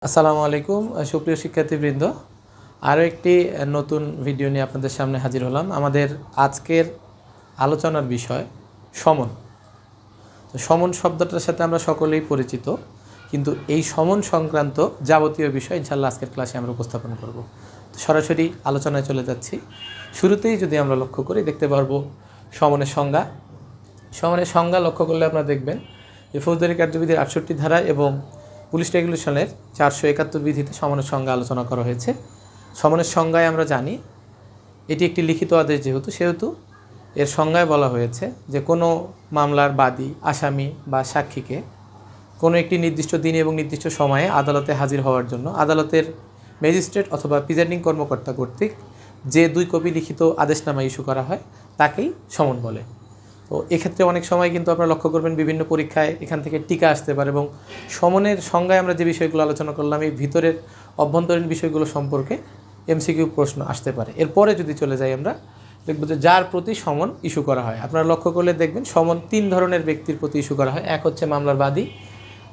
আসসালামু আলাইকুম সুপ্রিয় শিক্ষার্থীবৃন্দ, আরও একটি নতুন ভিডিও নিয়ে আপনাদের সামনে হাজির হলাম। আমাদের আজকের আলোচনার বিষয় সমন। তো সমন শব্দটার সাথে আমরা সকলেই পরিচিত, কিন্তু এই সমন সংক্রান্ত যাবতীয় বিষয় ইনশাআল্লাহ আজকের ক্লাসে আমরা উপস্থাপন করব। তো সরাসরি আলোচনায় চলে যাচ্ছি। শুরুতেই যদি আমরা লক্ষ্য করি দেখতে পারবো সমনের সংজ্ঞা। সমনের সংজ্ঞা লক্ষ্য করলে আপনারা দেখবেন যে ফৌজদারি কার্যবিধির ৬৮ ধারা এবং পুলিশ রেগুলেশনের ৪৭১ বিধিতে সমনের সংজ্ঞা আলোচনা করা হয়েছে। সমনের সংজ্ঞায় আমরা জানি এটি একটি লিখিত আদেশ, সেহেতু এর সংজ্ঞায় বলা হয়েছে যে কোনো মামলার বাদী, আসামি বা সাক্ষীকে কোনো একটি নির্দিষ্ট দিন এবং নির্দিষ্ট সময়ে আদালতে হাজির হওয়ার জন্য আদালতের ম্যাজিস্ট্রেট অথবা প্রিজাইডিং কর্মকর্তা কর্তৃক যে ২ কপি লিখিত আদেশনামা ইস্যু করা হয় তাকেই সমন বলে। তো এক্ষেত্রে অনেক সময় কিন্তু আপনারা লক্ষ্য করবেন বিভিন্ন পরীক্ষায় এখান থেকে টিকা আসতে পারে, এবং সমনের সংজ্ঞায় আমরা যে বিষয়গুলো আলোচনা করলাম এই ভিতরের অভ্যন্তরীণ বিষয়গুলো সম্পর্কে এমসিকিউ প্রশ্ন আসতে পারে। এরপরে যদি চলে যাই আমরা দেখব যে যার প্রতি সমন ইস্যু করা হয়। আপনারা লক্ষ্য করলে দেখবেন সমন ৩ ধরনের ব্যক্তির প্রতি ইস্যু করা হয়। এক হচ্ছে মামলার বাদী,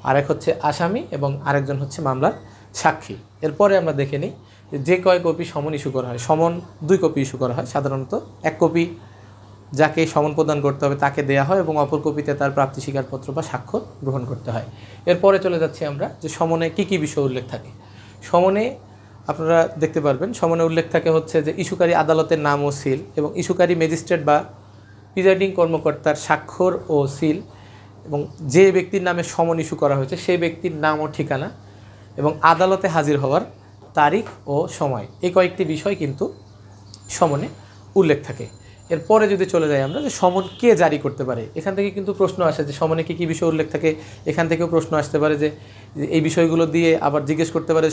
আরেক হচ্ছে আসামি এবং আরেকজন হচ্ছে মামলার সাক্ষী। এরপরে আমরা দেখে নিই যে কয় কপি সমন ইস্যু করা হয়। সমন ২ কপি ইস্যু করা হয় সাধারণত। ১ কপি যাকে সমন প্রদান করতে হবে তাকে দেয়া হয় এবং অপর কপিতে তার প্রাপ্তি স্বীকারপত্র বা স্বাক্ষর গ্রহণ করতে হয়। এরপরে চলে যাচ্ছি আমরা যে সমনে কী কী বিষয় উল্লেখ থাকে। সমনে আপনারা দেখতে পারবেন সমনে উল্লেখ থাকে হচ্ছে যে ইস্যুকারী আদালতের নাম ও সিল এবং ইস্যুকারী ম্যাজিস্ট্রেট বা প্রিজাইডিং কর্মকর্তার স্বাক্ষর ও সিল এবং যে ব্যক্তির নামে সমন ইস্যু করা হয়েছে সেই ব্যক্তির নাম ও ঠিকানা এবং আদালতে হাজির হওয়ার তারিখ ও সময়, এই কয়েকটি বিষয় কিন্তু সমনে উল্লেখ থাকে। এরপরে যদি চলে যাই আমরা যে সমন কে জারি করতে পারে, এখান থেকে কিন্তু প্রশ্ন আসে যে সমনে কী কী বিষয় উল্লেখ থাকে। এখান থেকেও প্রশ্ন আসতে পারে যে এই বিষয়গুলো দিয়ে আবার জিজ্ঞেস করতে পারে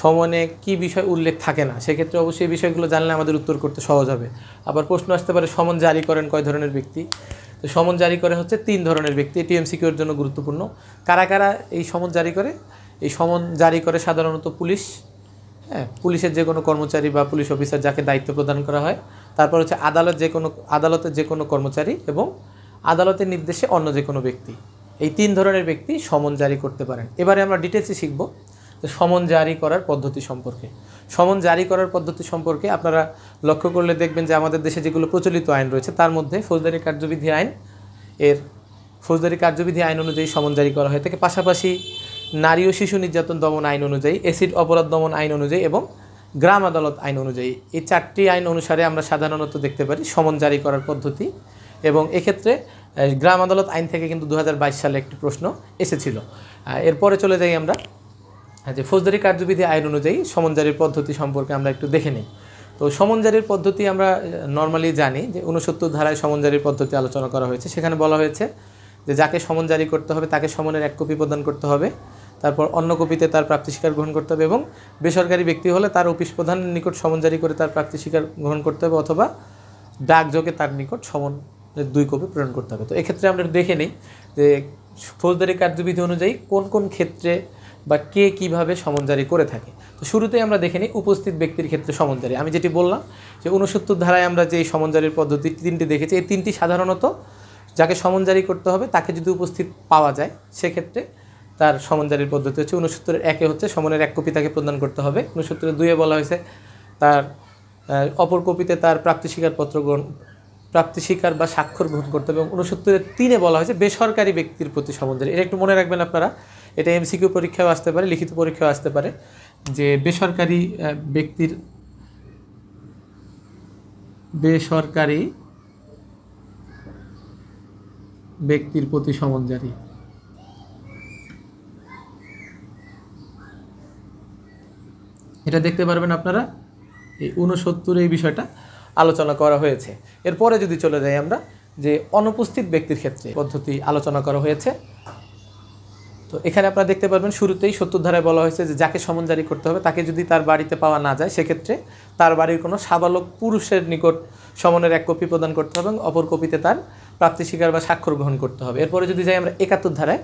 সমনে কি বিষয় উল্লেখ থাকে না। সেক্ষেত্রে অবশ্যই এই বিষয়গুলো জানলে আমাদের উত্তর করতে সহজ হবে। আবার প্রশ্ন আসতে পারে সমন জারি করেন কয় ধরনের ব্যক্তি। তো সমন জারি করে হচ্ছে ৩ ধরনের ব্যক্তি। এটি এমসিকিউর জন্য গুরুত্বপূর্ণ। কারা কারা এই সমন জারি করে? এই সমন জারি করে সাধারণত পুলিশ, পুলিশের যে কোনো কর্মচারী বা পুলিশ অফিসার যাকে দায়িত্ব প্রদান করা হয়। তারপর হচ্ছে আদালতের যে কোনো কর্মচারী এবং আদালতের নির্দেশে অন্য যে কোনো ব্যক্তি। এই ৩ ধরনের ব্যক্তি সমন জারি করতে পারেন। এবারে আমরা ডিটেলসে শিখব যে সমন জারি করার পদ্ধতি সম্পর্কে। সমন জারি করার পদ্ধতি সম্পর্কে আপনারা লক্ষ্য করলে দেখবেন যে আমাদের দেশে যেগুলো প্রচলিত আইন রয়েছে তার মধ্যে ফৌজদারি কার্যবিধি আইন অনুযায়ী সমন জারি করা হয় থাকে। পাশাপাশি নারী ও শিশু নির্যাতন দমন আইন অনুযায়ী, এসিড অপরাধ দমন আইন অনুযায়ী এবং গ্রাম আদালত আইন অনুযায়ী, এই 4টি আইন অনুসারে আমরা সাধারণত দেখতে পারি সমন জারি করার পদ্ধতি। এবং এক্ষেত্রে গ্রাম আদালত আইন থেকে কিন্তু 2022 সালে একটি প্রশ্ন এসেছিল। এরপরে চলে যাই আমরা যে ফৌজদারি কার্যবিধি আইন অনুযায়ী সমন জারির পদ্ধতি সম্পর্কে আমরা একটু দেখে নিই। তো সমন জারির পদ্ধতি আমরা নর্মালি জানি যে 69 ধারায় সমন জারির পদ্ধতি আলোচনা করা হয়েছে। সেখানে বলা হয়েছে যে যাকে সমন জারি করতে হবে তাকে সমনের 1 কপি প্রদান করতে হবে, তারপর অন্য কপিতে তার প্রাপ্তি স্বীকার গ্রহণ করতে হবে এবং বেসরকারি ব্যক্তি হলে তার অফিস প্রধানের নিকট সমন জারি করে তার প্রাপ্তি স্বীকার গ্রহণ করতে হবে, অথবা ডাকযোগে তার নিকট সমনের 2 কপি প্রেরণ করতে হবে। তো এক্ষেত্রে আমরা দেখে নিই যে ফৌজদারি কার্যবিধি অনুযায়ী কোন কোন ক্ষেত্রে বা কে কীভাবে সমন জারি করে থাকে। তো শুরুতেই আমরা দেখে নিই উপস্থিত ব্যক্তির ক্ষেত্রে সমন জারি। আমি যেটি বললাম যে 69 ধারায় আমরা যে সমন জারির পদ্ধতি 3টি দেখেছি, এই 3টি সাধারণত যাকে সমন জারি করতে হবে তাকে যদি উপস্থিত পাওয়া যায় সেক্ষেত্রে তার সমন জারির পদ্ধতি হচ্ছে 69-এর 1-এ হচ্ছে সমনের 1 কপি তাকে প্রদান করতে হবে। 69-এর 2-এ বলা হয়েছে তার অপর কপিতে তার প্রাপ্তি স্বীকার বা স্বাক্ষর গ্রহণ করতে হবে এবং 69-এর 3-এ বলা হয়েছে বেসরকারি ব্যক্তির প্রতি সমন জারি। এটা একটু মনে রাখবেন আপনারা, এটা এমসিকিউ পরীক্ষাও আসতে পারে, লিখিত পরীক্ষাও আসতে পারে যে বেসরকারি ব্যক্তির প্রতি সমন জারি। এটা দেখতে পারবেন আপনারা এই 69 এই বিষয়টা আলোচনা করা হয়েছে। এরপরে যদি চলে যাই আমরা যে অনুপস্থিত ব্যক্তির ক্ষেত্রে পদ্ধতি আলোচনা করা হয়েছে। তো এখানে আপনারা দেখতে পারবেন শুরুতেই 70 ধারায় বলা হয়েছে যে যাকে সমন জারি করতে হবে তাকে যদি তার বাড়িতে পাওয়া না যায় সেক্ষেত্রে তার বাড়ির কোনো সাবালক পুরুষের নিকট সমনের 1 কপি প্রদান করতে হবে এবং অপর কপিতে তার প্রাপ্তি স্বীকার বা স্বাক্ষর গ্রহণ করতে হবে। এরপরে যদি যাই আমরা 71 ধারায়,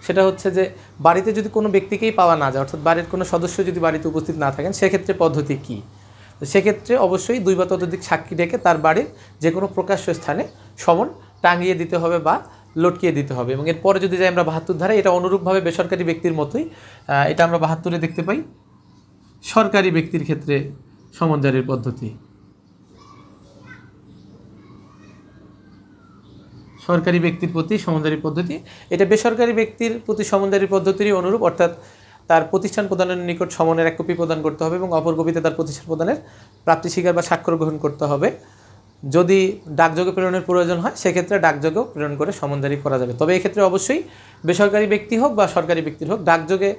সেটা হচ্ছে যে বাড়িতে যদি কোনো ব্যক্তিকেই পাওয়া না যায়, অর্থাৎ বাড়ির কোনো সদস্য যদি বাড়িতে উপস্থিত না থাকেন সেক্ষেত্রে পদ্ধতি কী? তো সেক্ষেত্রে অবশ্যই 2 বা ততোধিক সাক্ষী ডেকে তার বাড়ির যে কোনো প্রকাশ্য স্থানে সমন টাঙিয়ে দিতে হবে বা লটকিয়ে দিতে হবে। এবং এরপরে যদি যাই আমরা ৭২ ধারায়, এটা অনুরূপভাবে বেসরকারি ব্যক্তির মতোই, এটা আমরা ৭২-এ দেখতে পাই সরকারি ব্যক্তির ক্ষেত্রে সমন জারির পদ্ধতি। সরকারি ব্যক্তির প্রতি সমন জারির পদ্ধতি, এটা বেসরকারি ব্যক্তির প্রতি সমন জারির পদ্ধতিরই অনুরূপ, অর্থাৎ তার প্রতিষ্ঠান প্রদানের নিকট সমনের এক কপি প্রদান করতে হবে এবং অপর কপিতে তার প্রতিষ্ঠান প্রদানের প্রাপ্তি স্বীকার বা স্বাক্ষর গ্রহণ করতে হবে। যদি ডাকযোগে প্রেরণের প্রয়োজন হয় সেক্ষেত্রে ডাকযোগেও প্রেরণ করে সমন জারি করা যাবে। তবে এক্ষেত্রে অবশ্যই বেসরকারি ব্যক্তি হোক বা সরকারি ব্যক্তির হোক, ডাকযোগে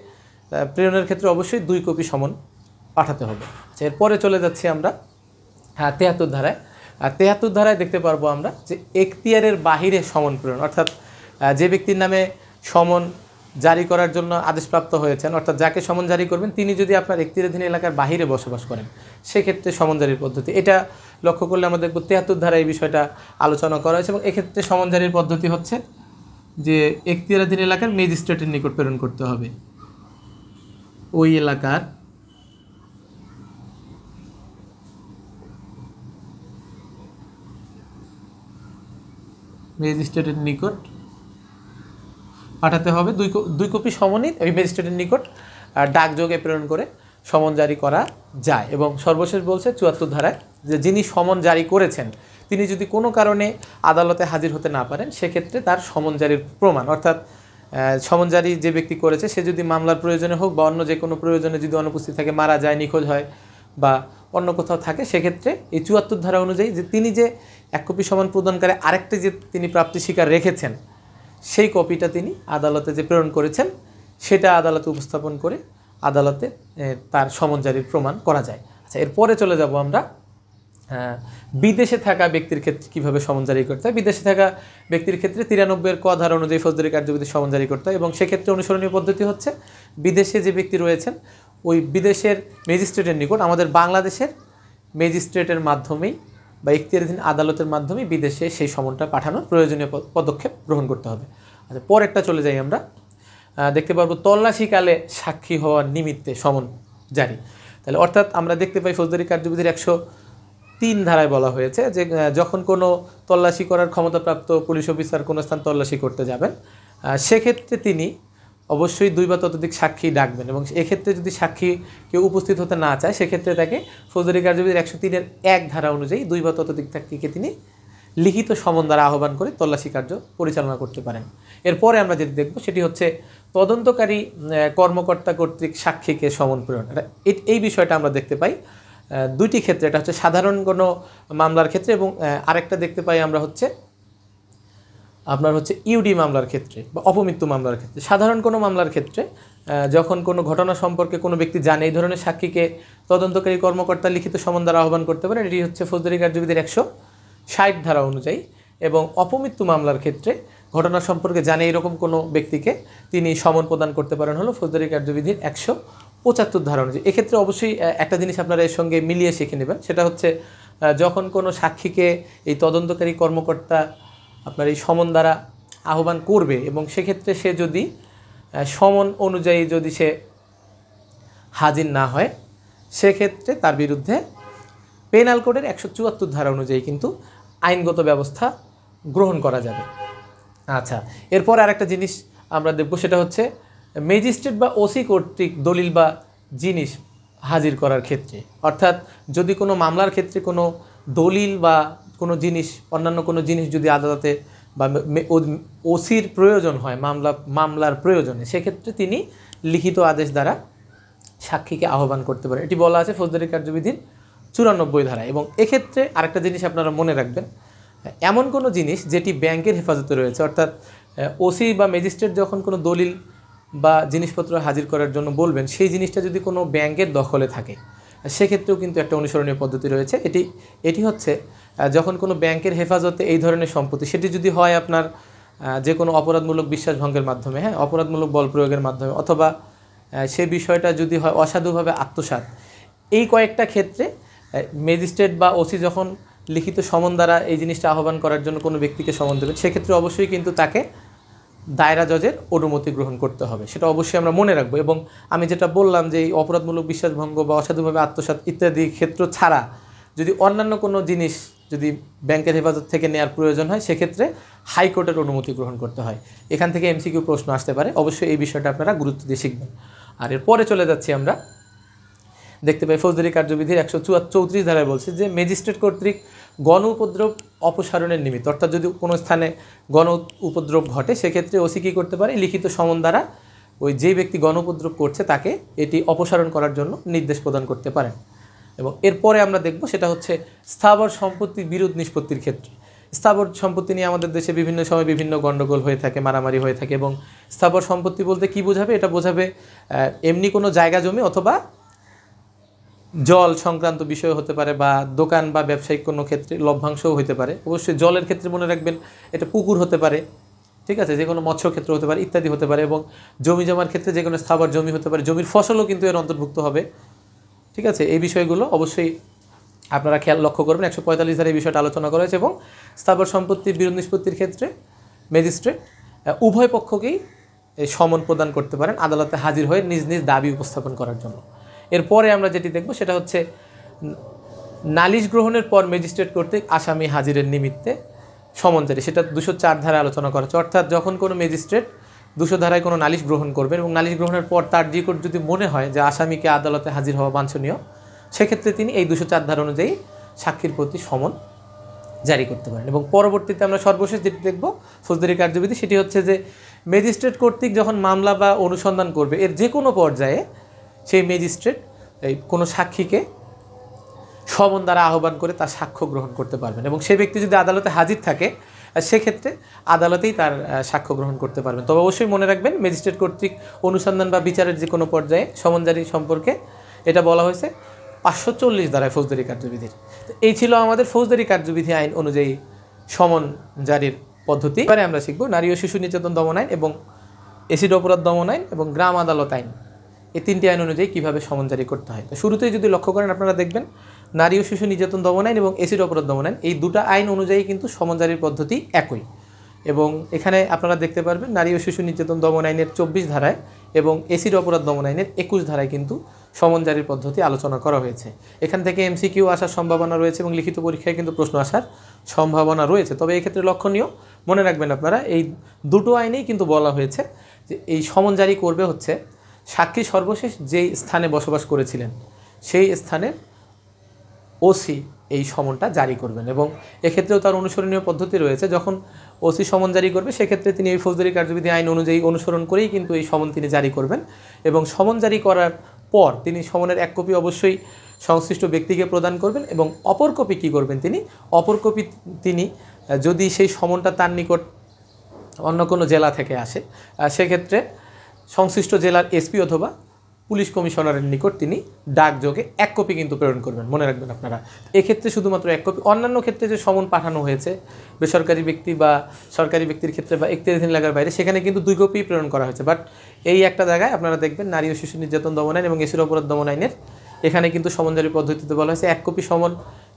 প্রেরণের ক্ষেত্রে অবশ্যই 2 কপি সমন পাঠাতে হবে। আচ্ছা, এরপরে চলে যাচ্ছি আমরা ৭৩ ধারায়। ৭৩ ধারায় দেখতে পারবো আমরা যে এখতিয়ারের বাহিরে সমন প্রেরণ, অর্থাৎ যে ব্যক্তির নামে সমন জারি করার জন্য আদেশপ্রাপ্ত হয়েছেন, অর্থাৎ যাকে সমন জারি করবেন তিনি যদি আপনার এখতিয়ারাধীন এলাকার বাহিরে বসবাস করেন সেক্ষেত্রে সমন জারির পদ্ধতি। এটা লক্ষ্য করলে আমরা দেখব ৭৩ ধারায় এই বিষয়টা আলোচনা করা হয়েছে। এবং এক্ষেত্রে সমন জারির পদ্ধতি হচ্ছে যে এখতিয়ারাধীন এলাকার ম্যাজিস্ট্রেটের নিকট প্রেরণ করতে হবে। ওই এলাকার ম্যাজিস্ট্রেটের নিকট পাঠাতে হবে। 2 কপি সমনই ওই ম্যাজিস্ট্রেটের নিকট ডাকযোগে প্রেরণ করে সমন জারি করা যায়। এবং সর্বশেষ বলছে ৭৪ ধারায় যে যিনি সমন জারি করেছেন তিনি যদি কোনো কারণে আদালতে হাজির হতে না পারেন সেক্ষেত্রে তার সমন জারির প্রমাণ, অর্থাৎ সমন জারি যে ব্যক্তি করেছে সে যদি মামলার প্রয়োজনে হোক বা অন্য যে কোনো প্রয়োজনে যদি অনুপস্থিত থাকে, মারা যায়, নিখোঁজ হয় বা অন্য কোথাও থাকে, সেক্ষেত্রে এই ৭৪ ধারা অনুযায়ী যে তিনি যে 1 কপি সমন প্রদানকারী আরেকটি যে তিনি প্রাপ্তি স্বীকার রেখেছেন সেই কপিটা তিনি আদালতে যে প্রেরণ করেছেন সেটা আদালতে উপস্থাপন করে আদালতে তার সমন জারির প্রমাণ করা যায়। আচ্ছা, এরপরে চলে যাব আমরা বিদেশে থাকা ব্যক্তির ক্ষেত্রে কীভাবে সমন জারি করতে হয়। বিদেশে থাকা ব্যক্তির ক্ষেত্রে 93-এর ক ধারা অনুযায়ী ফৌজদারি কার্যবিধি সমন জারি করতে হয়। এবং সেক্ষেত্রে অনুসরণীয় পদ্ধতি হচ্ছে বিদেশে যে ব্যক্তি রয়েছেন ওই বিদেশের ম্যাজিস্ট্রেটের নিকট আমাদের বাংলাদেশের ম্যাজিস্ট্রেটের মাধ্যমেই বা এখতিয়ারাধীন আদালতের মাধ্যমেই বিদেশে সেই সমনটা পাঠানোর প্রয়োজনীয় পদক্ষেপ গ্রহণ করতে হবে। আচ্ছা, পরেরটা চলে যাই আমরা, দেখতে পারবো তল্লাশিকালে সাক্ষী হওয়ার নিমিত্তে সমন জারি। তাহলে অর্থাৎ আমরা দেখতে পাই ফৌজদারি কার্যবিধির 103 ধারায় বলা হয়েছে যে যখন কোনো তল্লাশি করার ক্ষমতাপ্রাপ্ত পুলিশ অফিসার কোনো স্থান তল্লাশি করতে যাবেন সেক্ষেত্রে তিনি অবশ্যই 2 বা ততোধিক সাক্ষী ডাকবেন। এবং এক্ষেত্রে যদি সাক্ষী কেউ উপস্থিত হতে না চায় সেক্ষেত্রে তাকে ফৌজদারি কার্যবিধির 103-এর 1 ধারা অনুযায়ী 2 বা ততোধিক সাক্ষীকে তিনি লিখিত সমন দ্বারা আহ্বান করে তল্লাশি কার্য পরিচালনা করতে পারেন। এরপরে আমরা যেটি দেখব সেটি হচ্ছে তদন্তকারী কর্মকর্তা কর্তৃক সাক্ষীকে সমন প্রেরণ। এই বিষয়টা আমরা দেখতে পাই 2টি ক্ষেত্রে, এটা হচ্ছে সাধারণ কোনো মামলার ক্ষেত্রে এবং আরেকটা দেখতে পাই আমরা হচ্ছে আপনার হচ্ছে ইউডি মামলার ক্ষেত্রে বা অপমৃত্যু মামলার ক্ষেত্রে। সাধারণ কোনো মামলার ক্ষেত্রে যখন কোনো ঘটনা সম্পর্কে কোনো ব্যক্তি জানে এই ধরনের সাক্ষীকে তদন্তকারী কর্মকর্তা লিখিত সমন দ্বারা আহ্বান করতে পারে। এটি হচ্ছে ফৌজদারি কার্যবিধির 160 ধারা অনুযায়ী। এবং অপমৃত্যু মামলার ক্ষেত্রে ঘটনা সম্পর্কে জানে এরকম কোনো ব্যক্তিকে তিনি সমন প্রদান করতে পারেন হলো ফৌজদারি কার্যবিধির 175 ধারা অনুযায়ী। এক্ষেত্রে অবশ্যই একটা জিনিস আপনারা এর সঙ্গে মিলিয়ে শিখে নেবেন, সেটা হচ্ছে যখন কোনো সাক্ষীকে এই তদন্তকারী কর্মকর্তা আপনার এই সমন দ্বারা আহ্বান করবে এবং সেক্ষেত্রে সে যদি সমন অনুযায়ী যদি সে হাজির না হয় সেক্ষেত্রে তার বিরুদ্ধে পেনাল কোডের 174 ধারা অনুযায়ী কিন্তু আইনগত ব্যবস্থা গ্রহণ করা যাবে। আচ্ছা, এরপর আরেকটা জিনিস আমরা দেখব সেটা হচ্ছে ম্যাজিস্ট্রেট বা ওসি কর্তৃক দলিল বা জিনিস হাজির করার ক্ষেত্রে, অর্থাৎ যদি কোনো মামলার ক্ষেত্রে কোনো দলিল বা কোনো জিনিস অন্যান্য কোনো জিনিস যদি আদালতে বা ওসির প্রয়োজন হয় মামলার প্রয়োজনে সেক্ষেত্রে তিনি লিখিত আদেশ দ্বারা সাক্ষীকে আহ্বান করতে পারেন। এটি বলা আছে ফৌজদারি কার্যবিধির 94 ধারা। এবং এক্ষেত্রে আরেকটা জিনিস আপনারা মনে রাখবেন, এমন কোনো জিনিস যেটি ব্যাংকের হেফাজতে রয়েছে, অর্থাৎ ওসি বা ম্যাজিস্ট্রেট যখন কোনো দলিল বা জিনিসপত্র হাজির করার জন্য বলবেন সেই জিনিসটা যদি কোনো ব্যাংকের দখলে থাকে সেক্ষেত্রেও কিন্তু একটা অনুসরণীয় পদ্ধতি রয়েছে। এটি হচ্ছে যখন কোনো ব্যাংকের হেফাজতে এই ধরনের সম্পত্তি, সেটি যদি হয় আপনার যে কোনো অপরাধমূলক বিশ্বাসভঙ্গের মাধ্যমে, অপরাধমূলক বল প্রয়োগের মাধ্যমে, অথবা সে বিষয়টা যদি হয় অসাধুভাবে আত্মসাৎ, এই কয়েকটা ক্ষেত্রে ম্যাজিস্ট্রেট বা ওসি যখন লিখিত সমন দ্বারা এই জিনিসটা আহ্বান করার জন্য কোনো ব্যক্তিকে সমন দেবেন সেক্ষেত্রে অবশ্যই কিন্তু তাকে দায়রা জজের অনুমতি গ্রহণ করতে হবে, সেটা অবশ্যই আমরা মনে রাখবো। এবং আমি যেটা বললাম যে এই অপরাধমূলক বিশ্বাসভঙ্গ বা অসাধুভাবে আত্মসাৎ ইত্যাদি ক্ষেত্র ছাড়া যদি অন্যান্য কোনো জিনিস যদি ব্যাংকের হেফাজত থেকে নেওয়ার প্রয়োজন হয় সেক্ষেত্রে হাইকোর্টের অনুমতি গ্রহণ করতে হয়। এখান থেকে এমসিকিউ প্রশ্ন আসতে পারে, অবশ্যই এই বিষয়টা আপনারা গুরুত্ব দিয়ে শিখবেন। আর এরপরে চলে যাচ্ছি আমরা, দেখতে পাই ফৌজদারি কার্যবিধির 134 ধারায় বলছে যে ম্যাজিস্ট্রেট কর্তৃক গণ উপদ্রব অপসারণের নিমিত্ত, অর্থাৎ যদি কোনো স্থানে গণ উপদ্রব ঘটে সেক্ষেত্রে ওসি কী করতে পারে, লিখিত সমন দ্বারা ওই যে ব্যক্তি গণ উপদ্রব করছে তাকে এটি অপসারণ করার জন্য নির্দেশ প্রদান করতে পারেন। এবং এরপরে আমরা দেখব সেটা হচ্ছে স্থাবর সম্পত্তির বিরোধ নিষ্পত্তির ক্ষেত্রে। স্থাবর সম্পত্তি নিয়ে আমাদের দেশে বিভিন্ন সময় বিভিন্ন গণ্ডগোল হয়ে থাকে, মারামারি হয়ে থাকে। এবং স্থাবর সম্পত্তি বলতে কী বোঝাবে, এটা বোঝাবে এমনি কোনো জায়গা জমি অথবা জল সংক্রান্ত বিষয় হতে পারে, বা দোকান বা ব্যবসায়িক কোনো ক্ষেত্রে লভ্যাংশও হতে পারে। অবশ্যই জলের ক্ষেত্রে মনে রাখবেন এটা পুকুর হতে পারে, ঠিক আছে, যে কোনো মৎস্য ক্ষেত্র হতে পারে ইত্যাদি হতে পারে। এবং জমি জমার ক্ষেত্রে যে কোনো স্থাবর জমি হতে পারে, জমির ফসলও কিন্তু এর অন্তর্ভুক্ত হবে, ঠিক আছে। এই বিষয়গুলো অবশ্যই আপনারা লক্ষ্য করবেন। 145 ধারে এই বিষয়টা আলোচনা করা হয়েছে। এবং স্থাবর সম্পত্তির বিরোধ নিষ্পত্তির ক্ষেত্রে ম্যাজিস্ট্রেট উভয় পক্ষকেই সমন প্রদান করতে পারেন আদালতে হাজির হয়ে নিজ নিজ দাবি উপস্থাপন করার জন্য। এরপরে আমরা যেটি দেখব সেটা হচ্ছে নালিশ গ্রহণের পর ম্যাজিস্ট্রেট কর্তৃক আসামি হাজিরের নিমিত্তে সমন জারি, সেটা 204 ধারায় আলোচনা করা হচ্ছে। অর্থাৎ যখন কোনো ম্যাজিস্ট্রেট 200 ধারায় কোনো নালিশ গ্রহণ করবেন এবং নালিশ গ্রহণের পর তার নিকট যদি মনে হয় যে আসামিকে আদালতে হাজির হওয়া বাঞ্ছনীয়, সেক্ষেত্রে তিনি এই 204 ধারা অনুযায়ী সাক্ষীর প্রতি সমন জারি করতে পারেন। এবং পরবর্তীতে আমরা সর্বশেষ যেটি দেখব ফৌজদারি কার্যবিধি, সেটি হচ্ছে যে ম্যাজিস্ট্রেট কর্তৃক যখন মামলা বা অনুসন্ধান করবে এর যে কোনো পর্যায়ে সেই ম্যাজিস্ট্রেট এই কোনো সাক্ষীকে সমন দ্বারা আহ্বান করে তার সাক্ষ্য গ্রহণ করতে পারবেন। এবং সে ব্যক্তি যদি আদালতে হাজির থাকে সেক্ষেত্রে আদালতেই তার সাক্ষ্য গ্রহণ করতে পারবেন। তবে অবশ্যই মনে রাখবেন ম্যাজিস্ট্রেট কর্তৃক অনুসন্ধান বা বিচারের যে কোনো পর্যায়ে সমন জারি সম্পর্কে এটা বলা হয়েছে 540 ধারায় ফৌজদারি কার্যবিধির। তো এই ছিল আমাদের ফৌজদারি কার্যবিধি আইন অনুযায়ী সমন জারির পদ্ধতি। এবারে আমরা শিখব নারী ও শিশু নির্যাতন দমন আইন এবং এসিড অপরাধ দমন আইন এবং গ্রাম আদালত আইন, এই 3টি আইন অনুযায়ী কীভাবে সমন জারি করতে হয়। তো শুরুতেই যদি লক্ষ্য করেন আপনারা দেখবেন নারী ও শিশু নির্যাতন দমন আইন এবং এসিড অপরাধ দমন আইন, এই দুটো আইন অনুযায়ী কিন্তু সমন জারির পদ্ধতি একই। এবং এখানে আপনারা দেখতে পারবেন নারী ও শিশু নির্যাতন দমন আইনের 24 ধারায় এবং এসিড অপরাধ দমন আইনের 21 ধারায় কিন্তু সমন জারির পদ্ধতি আলোচনা করা হয়েছে। এখান থেকে এমসিকিউ আসার সম্ভাবনা রয়েছে এবং লিখিত পরীক্ষায় কিন্তু প্রশ্ন আসার সম্ভাবনা রয়েছে। তবে এই ক্ষেত্রে লক্ষণীয় মনে রাখবেন আপনারা এই দুটো আইনেই কিন্তু বলা হয়েছে যে এই সমন জারি করবে হচ্ছে সাক্ষী সর্বশেষ যেই স্থানে বসবাস করেছিলেন সেই স্থানের ওসি এই সমনটা জারি করবেন। এবং এক্ষেত্রেও তার অনুসরণীয় পদ্ধতি রয়েছে। যখন ওসি সমন জারি করবে সেক্ষেত্রে তিনি এই ফৌজদারি কার্যবিধি আইন অনুযায়ী অনুসরণ করেই কিন্তু এই সমন তিনি জারি করবেন। এবং সমন জারি করার পর তিনি সমনের এক কপি অবশ্যই সংশ্লিষ্ট ব্যক্তিকে প্রদান করবেন এবং অপর কপি কী করবেন, তিনি অপর কপি তিনি যদি সেই সমনটা তার নিকট অন্য কোনো জেলা থেকে আসে সেক্ষেত্রে সংশ্লিষ্ট জেলার এসপি অথবা পুলিশ কমিশনারের নিকট তিনি ডাকযোগে এক কপি কিন্তু প্রেরণ করবেন। মনে রাখবেন আপনারা এক্ষেত্রে শুধুমাত্র এক কপি। অন্যান্য ক্ষেত্রে যে সমন পাঠানো হয়েছে বেসরকারি ব্যক্তি বা সরকারি ব্যক্তির ক্ষেত্রে বা এখতিয়ারাধীন এলাকার বাইরে সেখানে কিন্তু 2 কপি প্রেরণ করা হয়েছে। বাট এই একটা জায়গায় আপনারা দেখবেন নারী ও শিশু নির্যাতন দমন আইন এবং এসিড অপরাধ দমন আইনের এখানে কিন্তু সমন জারি পদ্ধতিতে বলা হয়েছে এক কপি সমন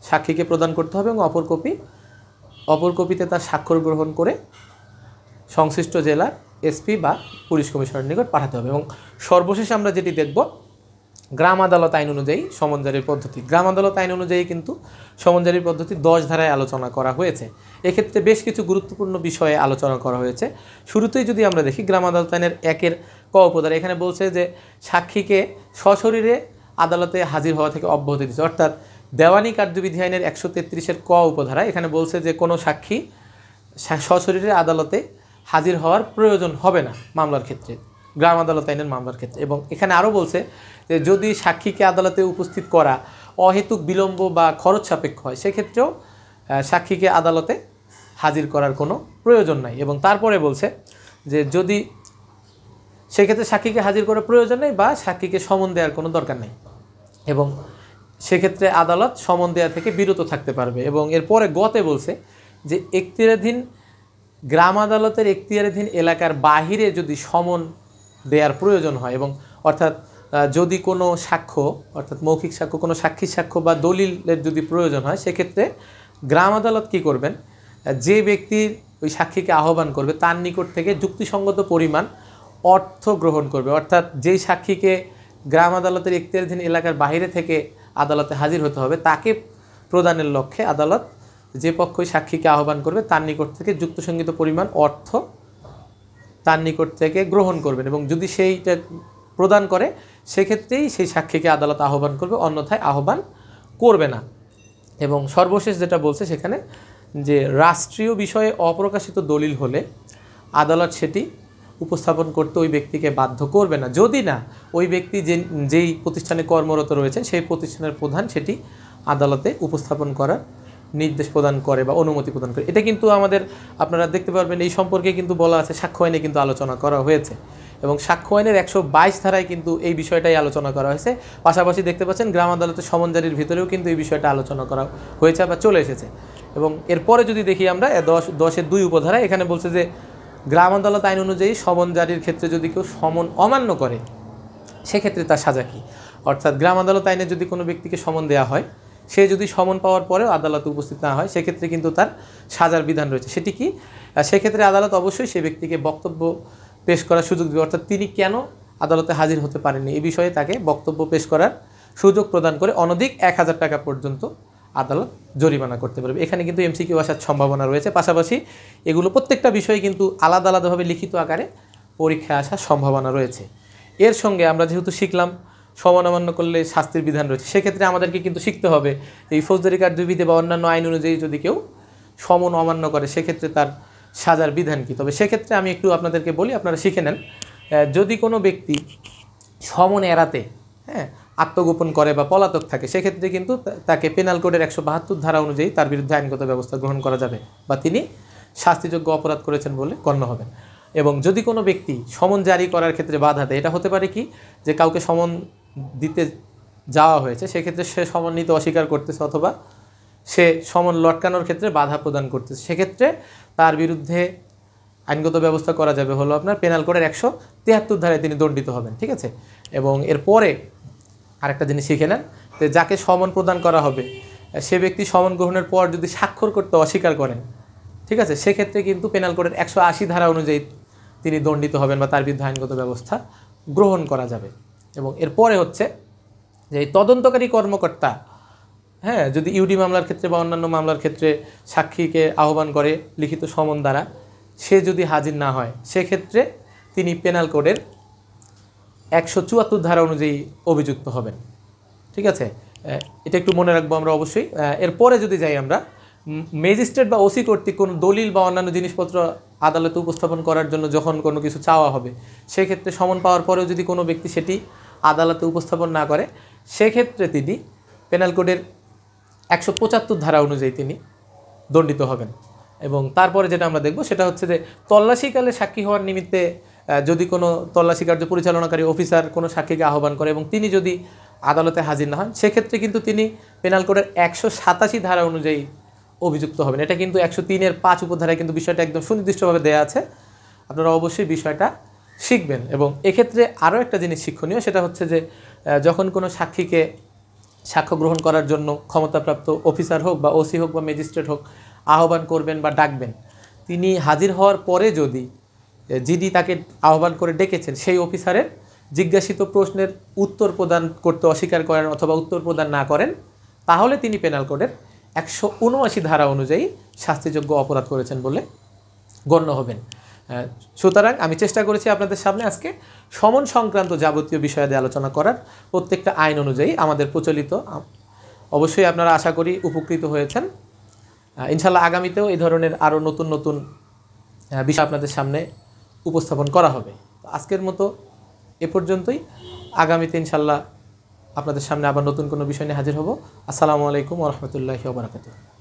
সাক্ষীকে প্রদান করতে হবে এবং অপর কপিতে তার স্বাক্ষর গ্রহণ করে সংশ্লিষ্ট জেলার এসপি বা পুলিশ কমিশনারের নিকট পাঠাতে হবে। এবং সর্বশেষে আমরা যেটি দেখব গ্রাম আদালত আইন অনুযায়ী সমন জারির পদ্ধতি। গ্রাম আদালত আইন অনুযায়ী কিন্তু সমন জারির পদ্ধতি 10 ধারায় আলোচনা করা হয়েছে। এক্ষেত্রে বেশ কিছু গুরুত্বপূর্ণ বিষয়ে আলোচনা করা হয়েছে। শুরুতেই যদি আমরা দেখি গ্রাম আদালত আইনের 1-এর ক উপধারা, এখানে বলছে যে সাক্ষীকে সশরীরে আদালতে হাজির হওয়া থেকে অব্যাহতি দিচ্ছে। অর্থাৎ দেওয়ানি কার্যবিধি আইনের 133-এর ক উপধারা এখানে বলছে যে কোনো সাক্ষী সশরীরে আদালতে হাজির হওয়ার প্রয়োজন হবে না মামলার ক্ষেত্রে, গ্রাম আদালত আইনের মামলার ক্ষেত্রে। এবং এখানে আরও বলছে যে যদি সাক্ষীকে আদালতে উপস্থিত করা অহেতুক বিলম্ব বা খরচ সাপেক্ষ হয় সেক্ষেত্রেও সাক্ষীকে আদালতে হাজির করার কোনো প্রয়োজন নাই। এবং তারপরে বলছে যে যদি সেক্ষেত্রে সাক্ষীকে হাজির করার প্রয়োজন নেই বা সাক্ষীকে সমন দেওয়ার কোনো দরকার নেই এবং সেক্ষেত্রে আদালত সমন দেওয়া থেকে বিরত থাকতে পারবে। এবং এরপরে গতে বলছে যে এখতিয়ারাধীন গ্রাম আদালতের এখতিয়ারাধীন এলাকার বাহিরে যদি সমন দেওয়ার প্রয়োজন হয় এবং অর্থাৎ যদি কোনো সাক্ষ্য অর্থাৎ মৌখিক সাক্ষ্য কোনো সাক্ষীর সাক্ষ্য বা দলিলের যদি প্রয়োজন হয় সেক্ষেত্রে গ্রাম আদালত কী করবেন, যে ব্যক্তির ওই সাক্ষীকে আহ্বান করবে তার নিকট থেকে যুক্তিসঙ্গত পরিমাণ অর্থ গ্রহণ করবে। অর্থাৎ যেই সাক্ষীকে গ্রাম আদালতের এখতিয়ারাধীন এলাকার বাইরে থেকে আদালতে হাজির হতে হবে তাকে প্রদানের লক্ষ্যে আদালত যে পক্ষই সাক্ষীকে আহ্বান করবে তার নিকট থেকে যুক্তিসঙ্গত পরিমাণ অর্থ তার নিকট থেকে গ্রহণ করবেন, এবং যদি সেইটা প্রদান করে সেক্ষেত্রেই সেই সাক্ষীকে আদালত আহ্বান করবে, অন্যথায় আহ্বান করবে না। এবং সর্বশেষ যেটা বলছে সেখানে যে রাষ্ট্রীয় বিষয়ে অপ্রকাশিত দলিল হলে আদালত সেটি উপস্থাপন করতে ওই ব্যক্তিকে বাধ্য করবে না, যদি না ওই ব্যক্তি যেই প্রতিষ্ঠানে কর্মরত রয়েছে সেই প্রতিষ্ঠানের প্রধান সেটি আদালতে উপস্থাপন করার নির্দেশ প্রদান করে বা অনুমতি প্রদান করে। এটা কিন্তু আমাদের আপনারা দেখতে পারবেন এই সম্পর্কে কিন্তু বলা আছে, সাক্ষ্য আইনে কিন্তু আলোচনা করা হয়েছে, এবং সাক্ষ্য আইনের 122 ধারায় কিন্তু এই বিষয়টাই আলোচনা করা হয়েছে। পাশাপাশি দেখতে পাচ্ছেন গ্রাম আদালতের সমন জারির ভিতরেও কিন্তু এই বিষয়টা আলোচনা করা হয়েছে বা চলে এসেছে। এবং এরপরে যদি দেখি আমরা 10-2 উপধারা, এখানে বলছে যে গ্রাম আদালত আইন অনুযায়ী সমন জারির ক্ষেত্রে যদি কেউ সমন অমান্য করে সেক্ষেত্রে তার সাজা কী। অর্থাৎ গ্রাম আদালত আইনে যদি কোনো ব্যক্তিকে সমন দেওয়া হয়, সে যদি সমন পাওয়ার পরেও আদালতে উপস্থিত না হয় সেক্ষেত্রে কিন্তু তার সাজার বিধান রয়েছে। সেটি কি? সেক্ষেত্রে আদালত অবশ্যই সেই ব্যক্তিকে বক্তব্য পেশ করার সুযোগ দেবে, অর্থাৎ তিনি কেন আদালতে হাজির হতে পারেননি এই বিষয়ে তাকে বক্তব্য পেশ করার সুযোগ প্রদান করে অনধিক 1000 টাকা পর্যন্ত আদালত জরিমানা করতে পারবে। এখানে কিন্তু এমসিকিউ আসার সম্ভাবনা রয়েছে। পাশাপাশি এগুলো প্রত্যেকটা বিষয়ে কিন্তু আলাদা আলাদাভাবে লিখিত আকারে পরীক্ষায় আসার সম্ভাবনা রয়েছে। এর সঙ্গে আমরা যেহেতু শিখলাম সমন অমান্য করলে শাস্তির বিধান রয়েছে, সেক্ষেত্রে আমাদেরকে কিন্তু শিখতে হবে এই ফৌজদারি কার্যবিধি বা অন্যান্য আইন অনুযায়ী যদি কেউ সমন অমান্য করে সেক্ষেত্রে তার সাজার বিধান কী। তবে সেক্ষেত্রে আমি একটু আপনাদেরকে বলি, আপনারা শিখে নেন। যদি কোনো ব্যক্তি সমন এড়াতে আত্মগোপন করে বা পলাতক থাকে সেক্ষেত্রে কিন্তু তাকে পেনাল কোডের 172 ধারা অনুযায়ী তার বিরুদ্ধে আইনগত ব্যবস্থা গ্রহণ করা যাবে বা তিনি শাস্তিযোগ্য অপরাধ করেছেন বলে গণ্য হবেন। এবং যদি কোনো ব্যক্তি সমন জারি করার ক্ষেত্রে বাধা দেয়, এটা হতে পারে কি যে কাউকে সমন দিতে যাওয়া হয়েছে সেক্ষেত্রে সে সমন নিতে অস্বীকার করতেছে অথবা সে সমন লটকানোর ক্ষেত্রে বাধা প্রদান করতেছে, সেক্ষেত্রে তার বিরুদ্ধে আইনগত ব্যবস্থা করা যাবে হলো আপনার পেনাল কোডের 173 ধারায় তিনি দণ্ডিত হবেন। ঠিক আছে। এবং এরপরে আরেকটা জিনিস শিখে নেন যে যাকে সমন প্রদান করা হবে সে ব্যক্তি সমন গ্রহণের পর যদি স্বাক্ষর করতে অস্বীকার করেন, ঠিক আছে, সেক্ষেত্রে কিন্তু পেনাল কোডের 180 ধারা অনুযায়ী তিনি দণ্ডিত হবেন বা তার বিরুদ্ধে আইনগত ব্যবস্থা গ্রহণ করা যাবে। এবং এরপরে হচ্ছে যে এই তদন্তকারী কর্মকর্তা যদি ইউডি মামলার ক্ষেত্রে বা অন্যান্য মামলার ক্ষেত্রে সাক্ষীকে আহ্বান করে লিখিত সমন দ্বারা, সে যদি হাজির না হয় সেক্ষেত্রে তিনি পেনাল কোডের 174 ধারা অনুযায়ী অভিযুক্ত হবেন। ঠিক আছে, এটা একটু মনে রাখবো আমরা অবশ্যই। এরপরে যদি যাই আমরা, ম্যাজিস্ট্রেট বা ওসি কর্তৃক কোনো দলিল বা অন্যান্য জিনিসপত্র আদালতে উপস্থাপন করার জন্য যখন কোনো কিছু চাওয়া হবে সেক্ষেত্রে সমন পাওয়ার পরেও যদি কোনো ব্যক্তি সেটি আদালতে উপস্থাপন না করে সেক্ষেত্রে তিনি পেনাল কোডের 175 ধারা অনুযায়ী তিনি দণ্ডিত হবেন। এবং তারপরে যেটা আমরা দেখব সেটা হচ্ছে যে তল্লাশিকালে সাক্ষী হওয়ার নিমিত্তে যদি কোনো তল্লাশি কার্য পরিচালনাকারী অফিসার কোনো সাক্ষীকে আহ্বান করে এবং তিনি যদি আদালতে হাজির না হন সেক্ষেত্রে কিন্তু তিনি পেনাল কোডের 187 ধারা অনুযায়ী অভিযুক্ত হবেন। এটা কিন্তু 103-এর 5 উপধারায় কিন্তু বিষয়টা একদম সুনির্দিষ্টভাবে দেওয়া আছে, আপনারা অবশ্যই বিষয়টা শিখবেন। এবং এক্ষেত্রে আরও একটা জিনিস শিক্ষণীয়, সেটা হচ্ছে যে যখন কোনো সাক্ষীকে সাক্ষ্য গ্রহণ করার জন্য ক্ষমতাপ্রাপ্ত অফিসার হোক বা ওসি হোক বা ম্যাজিস্ট্রেট হোক আহ্বান করবেন বা ডাকবেন, তিনি হাজির হওয়ার পরে যদি যিনি তাকে আহ্বান করে ডেকেছেন সেই অফিসারের জিজ্ঞাসিত প্রশ্নের উত্তর প্রদান করতে অস্বীকার করেন অথবা উত্তর প্রদান না করেন তাহলে তিনি পেনাল কোডের 179 ধারা অনুযায়ী শাস্তিযোগ্য অপরাধ করেছেন বলে গণ্য হবেন। সুতরাং আমি চেষ্টা করেছি আপনাদের সামনে আজকে সমন সংক্রান্ত যাবতীয় বিষয়াদি আলোচনা করার, প্রত্যেকটা আইন অনুযায়ী আমাদের প্রচলিত। অবশ্যই আপনারা আশা করি উপকৃত হয়েছেন। ইনশাল্লাহ আগামীতেও এই ধরনের আরও নতুন নতুন বিষয় আপনাদের সামনে উপস্থাপন করা হবে। আজকের মতো এ পর্যন্তই। আগামীতে ইনশাল্লাহ আপনাদের সামনে আবার নতুন কোনো বিষয় নিয়ে হাজির হব। আসসালামু আলাইকুম ওয়া রাহমাতুল্লাহি ওয়া বারাকাতুহু।